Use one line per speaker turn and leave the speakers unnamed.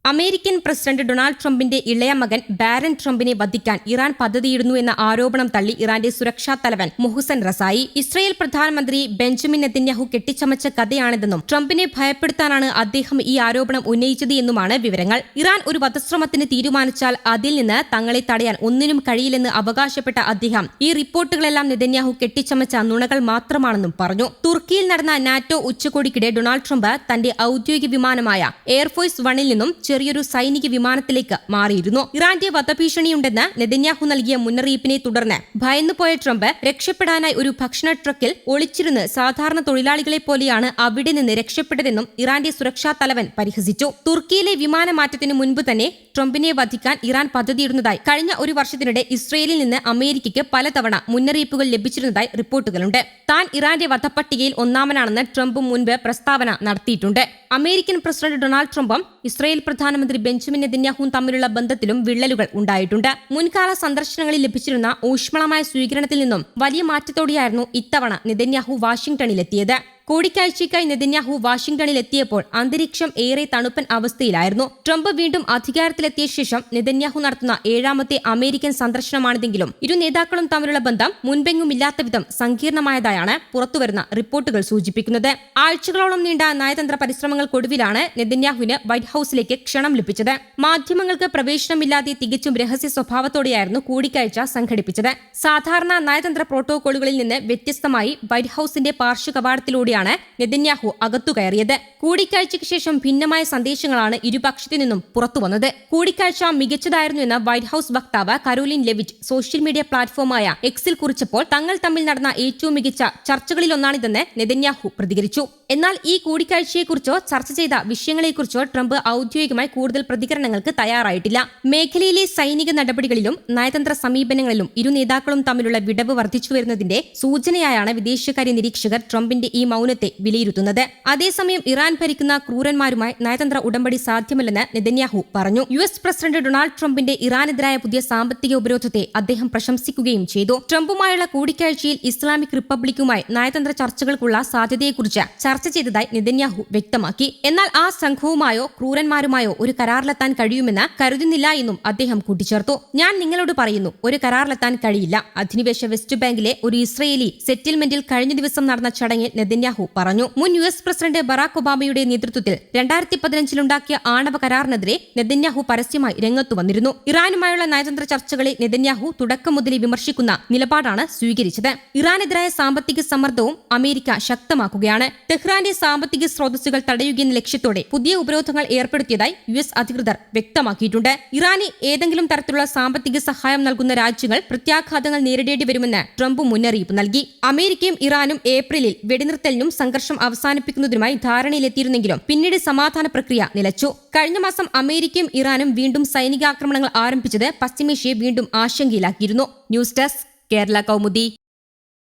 American president Donald ട്രംപിന്റെ ഇളയ മകൻ ബാരൻ ട്രംപിനെ വധിക്കാൻ ഇറാൻ പദ്ധതിയിടുന്നു എന്ന ആരോപണം തള്ളി ഇറാന്റെ സുരക്ഷാ തലവൻ മൊഹ്സൻ റസായി. ഇസ്രയേൽ പ്രധാനമന്ത്രി ബെഞ്ചമിൻ നെതന്യാഹു കെട്ടിച്ചമച്ച കഥയാണിതെന്നും ട്രംപിനെ ഭയപ്പെടുത്താനാണ് അദ്ദേഹം ഈ ആരോപണം ഉന്നയിച്ചത് എന്നുമാണ് വിവരങ്ങൾ. ഇറാൻ ഒരു വധശ്രമത്തിന് തീരുമാനിച്ചാൽ അതിൽ നിന്ന് തങ്ങളെ തടയാൻ ഒന്നിനും കഴിയില്ലെന്ന് അവകാശപ്പെട്ട അദ്ദേഹം ഈ റിപ്പോർട്ടുകളെല്ലാം നെതന്യാഹു കെട്ടിച്ചമച്ച നുണകൾ മാത്രമാണെന്നും പറഞ്ഞു. തുർക്കിയിൽ നടന്ന നാറ്റോ ഉച്ചകോടിക്കിടെ ഡൊണാൾഡ് ട്രംപ് തന്റെ ഔദ്യോഗിക വിമാനമായ എയർഫോഴ്സ് വണ്ണിൽ നിന്നും ചെറിയൊരു സൈനിക വിമാനത്തിലേക്ക് മാറിയിരുന്നു. ഇറാന്റെ വധഭീഷണിയുണ്ടെന്ന് നെതന്യാഹു നൽകിയ മുന്നറിയിപ്പിനെ തുടർന്ന് ഭയന്നുപോയ ട്രംപ് രക്ഷപ്പെടാനായി ഒരു ഭക്ഷണ ട്രക്കിൽ ഒളിച്ചിരുന്ന് സാധാരണ തൊഴിലാളികളെ പോലെയാണ് അവിടെ നിന്ന് രക്ഷപ്പെട്ടതെന്നും ഇറാന്റെ സുരക്ഷാ തലവൻ പരിഹസിച്ചു. തുർക്കിയിലെ വിമാനമാറ്റത്തിന് മുൻപ് തന്നെ ട്രംപിനെ വധിക്കാൻ ഇറാൻ പദ്ധതിയിടുന്നതായി കഴിഞ്ഞ ഒരു വർഷത്തിനിടെ ഇസ്രയേലിൽ നിന്ന് അമേരിക്കയ്ക്ക് പലതവണ മുന്നറിയിപ്പുകൾ ലഭിച്ചിരുന്നതായി റിപ്പോർട്ടുകളുണ്ട്. താൻ ഇറാന്റെ വധപ്പട്ടികയിൽ ഒന്നാമനാണെന്ന് ട്രംപ് മുൻപ് പ്രസ്താവന നടത്തിയിട്ടുണ്ട്. അമേരിക്കൻ പ്രസിഡന്റ് ഡൊണാൾഡ് ട്രംപും ഇസ്രയേൽ പ്രധാനമന്ത്രി ബെഞ്ചമിൻ നെതന്യാഹുവും തമ്മിലുള്ള ബന്ധത്തിലും വിള്ളലുകൾ ഉണ്ടായിട്ടുണ്ട്. മുൻകാല സന്ദർശനങ്ങളിൽ ലഭിച്ചിരുന്ന ഊഷ്മളമായ സ്വീകരണത്തിൽ നിന്നും വലിയ മാറ്റത്തോടെയായിരുന്നു ഇത്തവണ നെതന്യാഹു വാഷിംഗ്ടണിലെത്തിയത്. കൂടിക്കാഴ്ചയ്ക്കായി നെതന്യാഹു വാഷിംഗ്ടണിൽ എത്തിയപ്പോൾ അന്തരീക്ഷം ഏറെ തണുപ്പൻ അവസ്ഥയിലായിരുന്നു. ട്രംപ് വീണ്ടും അധികാരത്തിലെത്തിയ ശേഷം നെതന്യാഹു നടത്തുന്ന 7ാമത്തെ അമേരിക്കൻ സന്ദർശനമാണിതെങ്കിലും ഇരു നേതാക്കളും തമ്മിലുള്ള ബന്ധം മുൻപെങ്ങുമില്ലാത്ത വിധം സങ്കീർണമായതായാണ് പുറത്തുവരുന്ന റിപ്പോർട്ടുകൾ സൂചിപ്പിക്കുന്നത്. ആഴ്ചകളോളം നീണ്ട നയതന്ത്ര പരിശ്രമങ്ങൾക്കൊടുവിലാണ് നെതന്യാഹുവിന് വൈറ്റ് ഹൌസിലേക്ക് ക്ഷണം ലഭിച്ചത്. മാധ്യമങ്ങൾക്ക് പ്രവേശനമില്ലാതെ തികച്ചും രഹസ്യ സ്വഭാവത്തോടെയായിരുന്നു കൂടിക്കാഴ്ച സംഘടിപ്പിച്ചത്. സാധാരണ നയതന്ത്ര പ്രോട്ടോകോളുകളിൽ നിന്ന് വ്യത്യസ്തമായി വൈറ്റ് ഹൌസിന്റെ പാർശ്വ കവാടത്തിലൂടെ നെതന്യാഹു അകത്തു കയറിയത്. കൂടിക്കാഴ്ചയ്ക്ക് ശേഷം ഭിന്നമായ സന്ദേശങ്ങളാണ് ഇരുപക്ഷത്തു നിന്നും പുറത്തുവന്നത്. കൂടിക്കാഴ്ച മികച്ചതായിരുന്നു എന്ന് വൈറ്റ് ഹൌസ് വക്താവ് കരോലിൻ ലെവിറ്റ് സോഷ്യൽ മീഡിയ പ്ലാറ്റ്ഫോമായ എക്സിൽ കുറിച്ചപ്പോൾ തങ്ങൾ തമ്മിൽ നടന്ന ഏറ്റവും മികച്ച ചർച്ചകളിലൊന്നാണിതെന്ന് നെതന്യാഹു പ്രതികരിച്ചു. എന്നാൽ ഈ കൂടിക്കാഴ്ചയെക്കുറിച്ചോ ചർച്ച ചെയ്ത വിഷയങ്ങളെക്കുറിച്ചോ ട്രംപ് ഔദ്യോഗികമായി കൂടുതൽ പ്രതികരണങ്ങൾക്ക് തയ്യാറായിട്ടില്ല. മേഖലയിലെ സൈനിക നടപടികളിലും നയതന്ത്ര സമീപനങ്ങളിലും ഇരു നേതാക്കളും തമ്മിലുള്ള വിടവ് വർദ്ധിച്ചു വരുന്നതിന്റെ സൂചനയായാണ് വിദേശകാര്യ നിരീക്ഷകർ ട്രംപിന്റെ ഈ മൗനത്തെ വിലയിരുത്തുന്നത്. അതേസമയം ഇറാൻ ഭരിക്കുന്ന ക്രൂരന്മാരുമായി നയതന്ത്ര ഉടമ്പടി സാധ്യമല്ലെന്ന് നെതന്യാഹു പറഞ്ഞു. US പ്രസിഡന്റ് ഡൊണാൾഡ് ട്രംപിന്റെ ഇറാനെതിരായ പുതിയ സാമ്പത്തിക ഉപരോധത്തെ അദ്ദേഹം പ്രശംസിക്കുകയും ചെയ്തു. ട്രംപുമായുള്ള കൂടിക്കാഴ്ചയിൽ ഇസ്ലാമിക് റിപ്പബ്ലിക്കുമായി നയതന്ത്ര ചർച്ചകൾക്കുള്ള സാധ്യതയെക്കുറിച്ച് ചർച്ച ചെയ്തതായി നെതന്യാഹു വ്യക്തമാക്കി. എന്നാൽ ആ സംഘവുമായോ ക്രൂരന്മാരുമായോ ഒരു കരാറിലെത്താൻ കഴിയുമെന്ന് കരുതുന്നില്ല എന്നും അദ്ദേഹം കൂട്ടിച്ചേർത്തു. ഞാൻ നിങ്ങളോട് പറയുന്നു, ഒരു കരാറിലെത്താൻ കഴിയില്ല. അധിനിവേശ വെസ്റ്റ് ബാങ്കിലെ ഒരു ഇസ്രയേലി സെറ്റിൽമെന്റിൽ കഴിഞ്ഞ ദിവസം നടന്ന ചടങ്ങിൽ നെതന്യാഹു പറഞ്ഞു. മുൻ US പ്രസിഡന്റ് ബറാക് ഒബാമയുടെ നേതൃത്വത്തിൽ 2015-ലുണ്ടാക്കിയ ആണവ കരാറിനെതിരെ നെതന്യാഹു പരസ്യമായി രംഗത്തു വന്നിരുന്നു. ഇറാനുമായുള്ള നയതന്ത്ര ചർച്ചകളെ നെതന്യാഹു തുടക്കം മുതലേ വിമർശിക്കുന്ന നിലപാടാണ് സ്വീകരിച്ചത്. ഇറാനെതിരായ സാമ്പത്തിക സമ്മർദ്ദവും അമേരിക്ക ശക്തമാക്കുകയാണ്. ടെഹ്റാന്റെ സാമ്പത്തിക സ്രോതസ്സുകൾ തടയുകയെന്ന ലക്ഷ്യത്തോടെ പുതിയ ഉപരോധങ്ങൾ ഏർപ്പെടുത്തിയതായി US അധികൃതർ വ്യക്തമാക്കിയിട്ടുണ്ട്. ഇറാന് ഏതെങ്കിലും തരത്തിലുള്ള സാമ്പത്തിക സഹായം നൽകുന്ന രാജ്യങ്ങൾ പ്രത്യാഘാതങ്ങൾ നേരിടേണ്ടി വരുമെന്ന് ട്രംപ് മുന്നറിയിപ്പ് നൽകി. അമേരിക്കയും ഇറാനും ഏപ്രിലിൽ വെടിനിർത്തലിനും സംഘർഷം അവസാനിപ്പിക്കുന്നതിനുമായി ധാരണയിലെത്തിയിരുന്നെങ്കിലും പിന്നീട് സമാധാന പ്രക്രിയ നിലച്ചു. കഴിഞ്ഞ മാസം അമേരിക്കയും ഇറാനും വീണ്ടും സൈനികാക്രമണങ്ങൾ ആരംഭിച്ചത് പശ്ചിമേഷ്യയെ വീണ്ടും ആശങ്കയിലാക്കിയിരുന്നു. News desk Kerala Kaumudi.